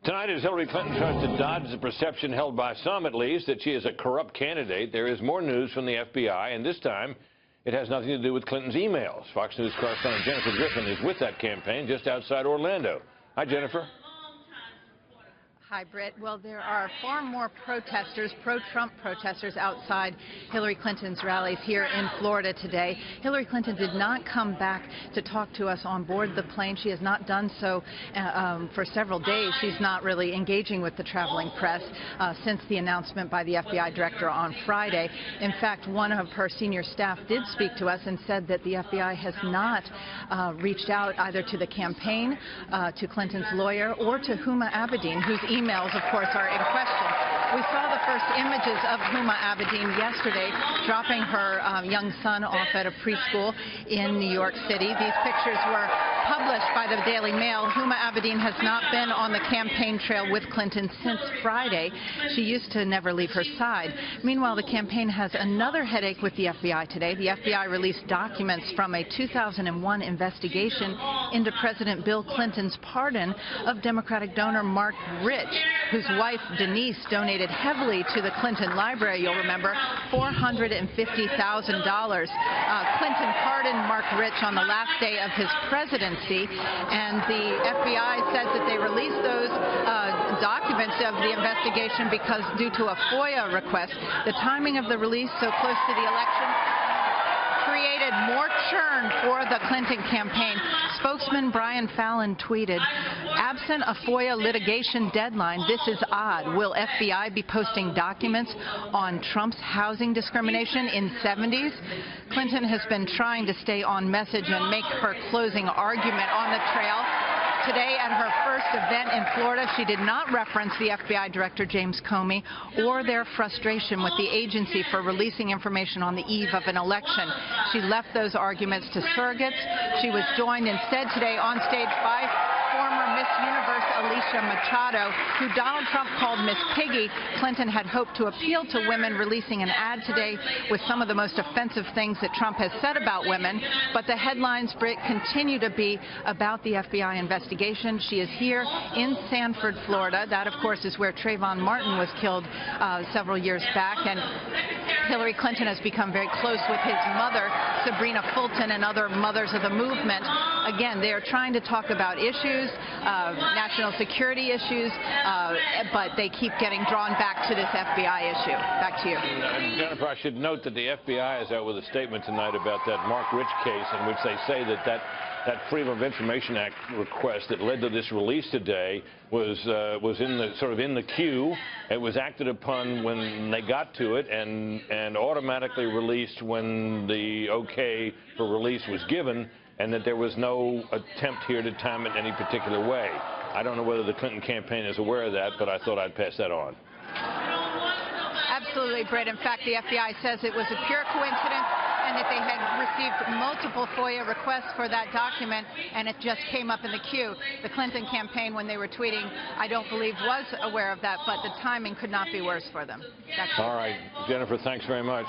Tonight, as Hillary Clinton tries to dodge the perception held by some, at least, that she is a corrupt candidate, there is more news from the FBI, and this time it has nothing to do with Clinton's emails. Fox News correspondent Jennifer Griffin is with that campaign just outside Orlando. Hi, Jennifer. Hi, Britt. Well, there are far more protesters, pro-Trump protesters, outside Hillary Clinton's rallies here in Florida today. Hillary Clinton did not come back to talk to us on board the plane. She has not done so for several days. She's not really engaging with the traveling press since the announcement by the FBI director on Friday. In fact, one of her senior staff did speak to us and said that the FBI has not reached out either to the campaign, to Clinton's lawyer, or to Huma Abedin, whose emails, of course, are in question. We saw the first images of Huma Abedin yesterday dropping her young son off at a preschool in New York City. These pictures were published by the Daily Mail. Huma Abedin has not been on the campaign trail with Clinton since Friday. She used to never leave her side. Meanwhile, the campaign has another headache with the FBI today. The FBI released documents from a 2001 investigation into President Bill Clinton's pardon of Democratic donor Marc Rich, whose wife Denise donated heavily to the Clinton Library, you'll remember, $450,000. Clinton pardoned Marc Rich on the last day of his presidency, and the FBI says that they released those documents of the investigation because due to a FOIA request. The timing of the release so close to the election created more churn for the Clinton campaign. Spokesman Brian Fallon tweeted, "Absent a FOIA litigation deadline, this is odd. Will FBI be posting documents on Trump's housing discrimination in 70s? Clinton has been trying to stay on message and make her closing argument on the trail. Today, at her first event in Florida, she did not reference the FBI Director James Comey or their frustration with the agency for releasing information on the eve of an election. She left those arguments to surrogates. She was joined instead today on stage by former Miss Universe Alicia Machado, who Donald Trump called Miss Piggy. Clinton had hoped to appeal to women, releasing an ad today with some of the most offensive things that Trump has said about women. But the headlines, Britt, continue to be about the FBI investigation. She is here in Sanford, Florida. That, of course, is where Trayvon Martin was killed several years back. And Hillary Clinton has become very close with his mother, Sabrina Fulton, and other mothers of the movement. Again, they are trying to talk about issues, national security issues, but they keep getting drawn back to this FBI issue. Back to you. Jennifer, I should note that the FBI is out with a statement tonight about that Marc Rich case, in which they say that Freedom of Information Act request that led to this release today was in the queue. It was acted upon when they got to it and automatically released when the okay for release was given, and that there was no attempt here to time it any particular way. I don't know whether the Clinton campaign is aware of that, but I thought I'd pass that on. Absolutely, Britt. In fact, the FBI says it was a pure coincidence and that they had received multiple FOIA requests for that document, and it just came up in the queue. The Clinton campaign, when they were tweeting, I don't believe was aware of that, but the timing could not be worse for them. All right, Jennifer, thanks very much.